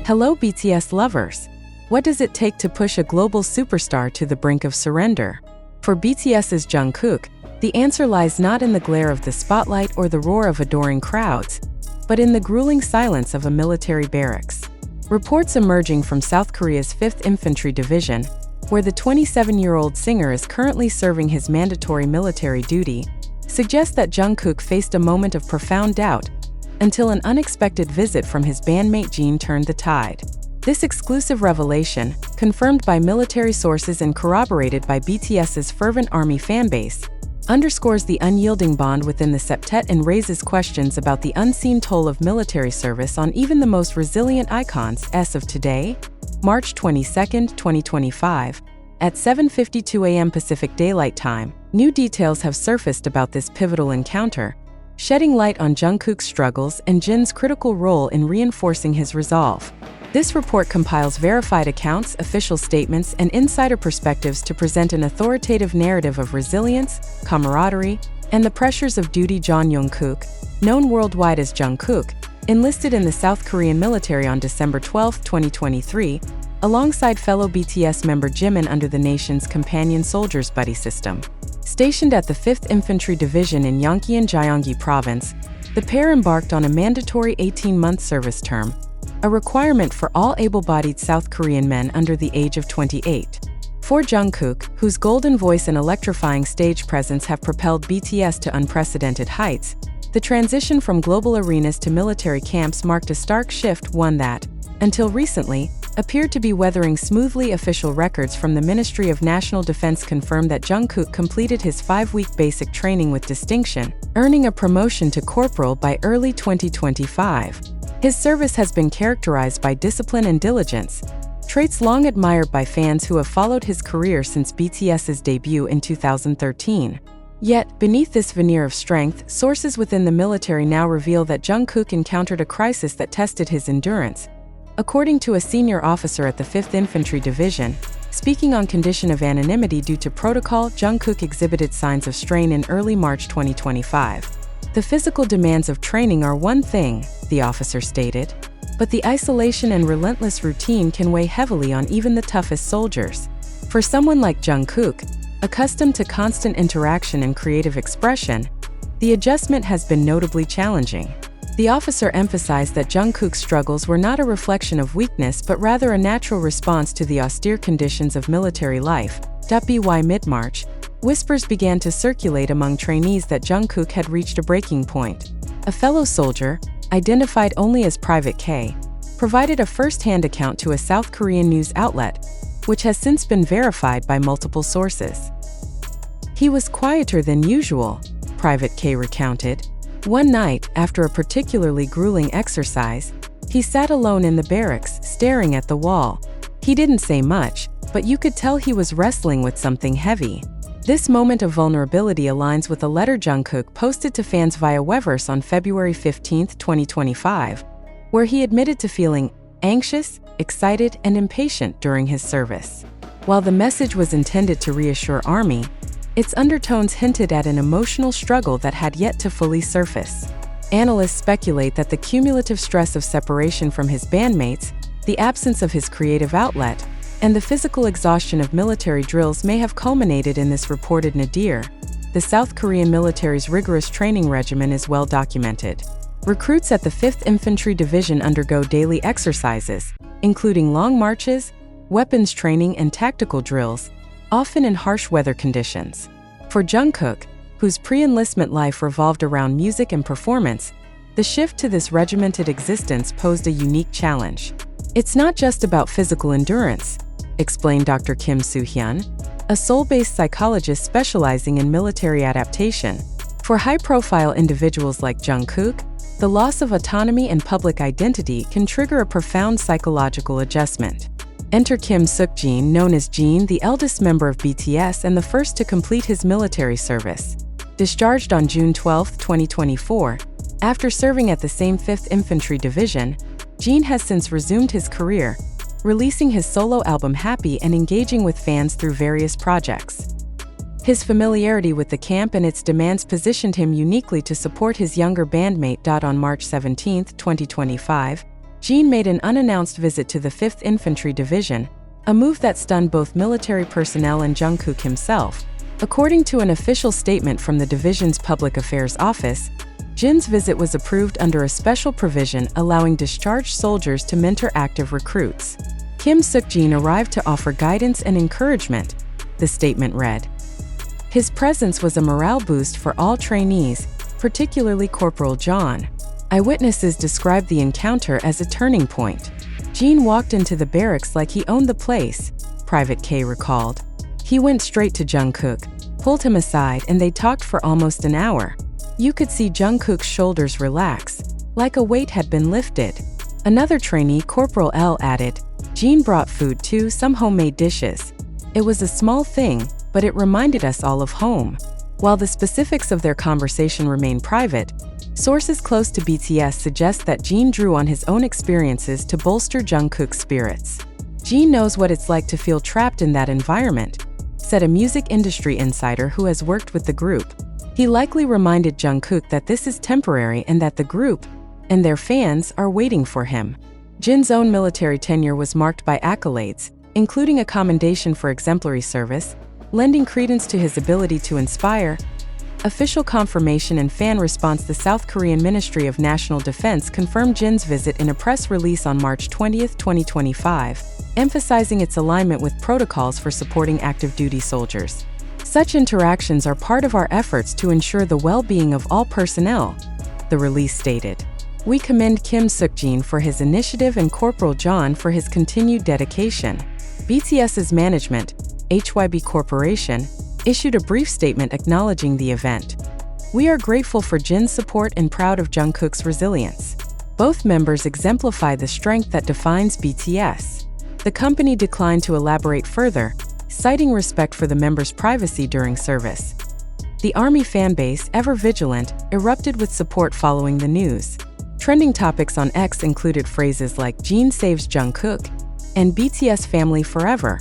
Hello BTS lovers! What does it take to push a global superstar to the brink of surrender? For BTS's Jungkook, the answer lies not in the glare of the spotlight or the roar of adoring crowds, but in the grueling silence of a military barracks. Reports emerging from South Korea's 5th Infantry Division, where the 27-year-old singer is currently serving his mandatory military duty, suggest that Jungkook faced a moment of profound doubt until an unexpected visit from his bandmate Jin turned the tide. This exclusive revelation, confirmed by military sources and corroborated by BTS's fervent ARMY fanbase, underscores the unyielding bond within the septet and raises questions about the unseen toll of military service on even the most resilient icons of today. March 22, 2025, at 7:52 a.m. Pacific Daylight Time, new details have surfaced about this pivotal encounter, shedding light on Jungkook's struggles and Jin's critical role in reinforcing his resolve. This report compiles verified accounts, official statements, and insider perspectives to present an authoritative narrative of resilience, camaraderie, and the pressures of duty. Jungkook, known worldwide as Jungkook, enlisted in the South Korean military on December 12, 2023, alongside fellow BTS member Jimin under the nation's companion soldiers buddy system. Stationed at the 5th Infantry Division in Yongkyeon, Gyeonggi Province, the pair embarked on a mandatory 18-month service term, a requirement for all able-bodied South Korean men under the age of 28. For Jungkook, whose golden voice and electrifying stage presence have propelled BTS to unprecedented heights, the transition from global arenas to military camps marked a stark shift, one that, until recently, appeared to be weathering smoothly. Official records from the Ministry of National Defense confirm that Jungkook completed his 5-week basic training with distinction, earning a promotion to corporal by early 2025. His service has been characterized by discipline and diligence, traits long admired by fans who have followed his career since BTS's debut in 2013. Yet, beneath this veneer of strength, sources within the military now reveal that Jungkook encountered a crisis that tested his endurance. According to a senior officer at the 5th Infantry Division, speaking on condition of anonymity due to protocol, Jungkook exhibited signs of strain in early March 2025. The physical demands of training are one thing, the officer stated, but the isolation and relentless routine can weigh heavily on even the toughest soldiers. For someone like Jungkook, accustomed to constant interaction and creative expression, the adjustment has been notably challenging. The officer emphasized that Jungkook's struggles were not a reflection of weakness but rather a natural response to the austere conditions of military life. By mid-March, whispers began to circulate among trainees that Jungkook had reached a breaking point. A fellow soldier, identified only as Private K, provided a first-hand account to a South Korean news outlet, which has since been verified by multiple sources. "He was quieter than usual," Private K recounted. "One night, after a particularly grueling exercise, he sat alone in the barracks, staring at the wall. He didn't say much, but you could tell he was wrestling with something heavy." This moment of vulnerability aligns with a letter Jungkook posted to fans via Weverse on February 15, 2025, where he admitted to feeling anxious, excited, and impatient during his service. While the message was intended to reassure ARMY, its undertones hinted at an emotional struggle that had yet to fully surface. Analysts speculate that the cumulative stress of separation from his bandmates, the absence of his creative outlet, and the physical exhaustion of military drills may have culminated in this reported nadir. The South Korean military's rigorous training regimen is well documented. Recruits at the 5th Infantry Division undergo daily exercises, including long marches, weapons training, and tactical drills, often in harsh weather conditions. For Jungkook, whose pre-enlistment life revolved around music and performance, the shift to this regimented existence posed a unique challenge. "It's not just about physical endurance," explained Dr. Kim Soo-hyun, a Seoul-based psychologist specializing in military adaptation. For high-profile individuals like Jungkook, the loss of autonomy and public identity can trigger a profound psychological adjustment. Enter Kim Suk-jin, known as Jin, the eldest member of BTS and the first to complete his military service. Discharged on June 12, 2024, after serving at the same 5th Infantry Division, Jin has since resumed his career, releasing his solo album Happy and engaging with fans through various projects. His familiarity with the camp and its demands positioned him uniquely to support his younger bandmate. On March 17, 2025, Jin made an unannounced visit to the 5th Infantry Division, a move that stunned both military personnel and Jungkook himself. According to an official statement from the division's public affairs office, Jin's visit was approved under a special provision allowing discharged soldiers to mentor active recruits. Kim Suk-jin arrived to offer guidance and encouragement, the statement read. His presence was a morale boost for all trainees, particularly Corporal John. Eyewitnesses described the encounter as a turning point. Jin walked into the barracks like he owned the place, Private K recalled. He went straight to Jungkook, pulled him aside, and they talked for almost an hour. You could see Jungkook's shoulders relax, like a weight had been lifted. Another trainee, Corporal L, added, Jin brought food too, some homemade dishes. It was a small thing, but it reminded us all of home. While the specifics of their conversation remain private, sources close to BTS suggest that Jin drew on his own experiences to bolster Jungkook's spirits. Jin knows what it's like to feel trapped in that environment, said a music industry insider who has worked with the group. He likely reminded Jungkook that this is temporary and that the group and their fans are waiting for him. Jin's own military tenure was marked by accolades, including a commendation for exemplary service, lending credence to his ability to inspire. Official confirmation and fan response. The South Korean Ministry of National Defense confirmed Jin's visit in a press release on March 20, 2025, emphasizing its alignment with protocols for supporting active duty soldiers. Such interactions are part of our efforts to ensure the well-being of all personnel, the release stated. We commend Kim Suk-jin for his initiative and Corporal John for his continued dedication. BTS's management, HYB Corporation, issued a brief statement acknowledging the event. We are grateful for Jin's support and proud of Jungkook's resilience. Both members exemplify the strength that defines BTS. The company declined to elaborate further, citing respect for the members' privacy during service. The ARMY fanbase, ever vigilant, erupted with support following the news. Trending topics on X included phrases like Jin saves Jungkook and BTS family forever,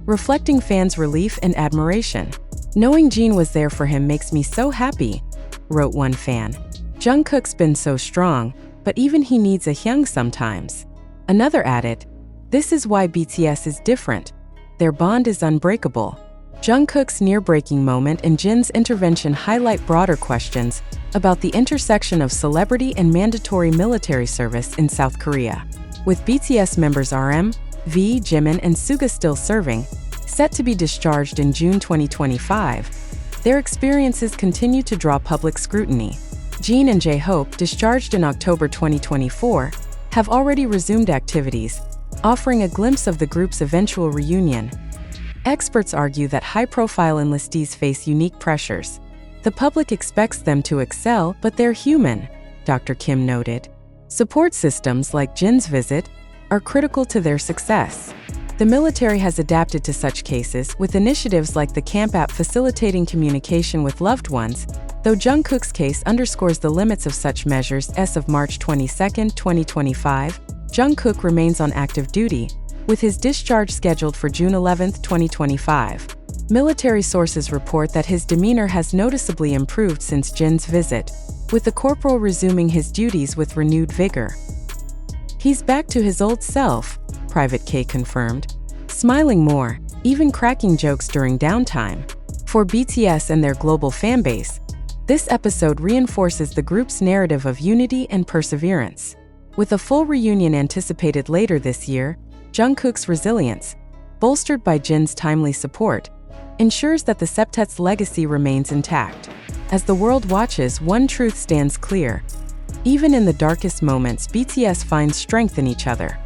reflecting fans' relief and admiration. Knowing Jin was there for him makes me so happy, wrote one fan. Jungkook's been so strong, but even he needs a hyung sometimes. Another added, this is why BTS is different. Their bond is unbreakable. Jungkook's near-breaking moment and Jin's intervention highlight broader questions about the intersection of celebrity and mandatory military service in South Korea. With BTS members RM, V, Jimin, and Suga still serving, set to be discharged in June 2025, their experiences continue to draw public scrutiny. Jin and J-Hope, discharged in October 2024, have already resumed activities, offering a glimpse of the group's eventual reunion. Experts argue that high-profile enlistees face unique pressures. The public expects them to excel, but they're human, Dr. Kim noted. Support systems like Jin's visit are critical to their success. The military has adapted to such cases, with initiatives like the Camp app facilitating communication with loved ones, though Jungkook's case underscores the limits of such measures. As of March 22, 2025, Jungkook remains on active duty, with his discharge scheduled for June 11, 2025. Military sources report that his demeanor has noticeably improved since Jin's visit, with the corporal resuming his duties with renewed vigor. He's back to his old self, Private K confirmed, smiling more, even cracking jokes during downtime. For BTS and their global fanbase, this episode reinforces the group's narrative of unity and perseverance. With a full reunion anticipated later this year, Jungkook's resilience, bolstered by Jin's timely support, ensures that the septet's legacy remains intact. As the world watches, one truth stands clear. Even in the darkest moments, BTS finds strength in each other.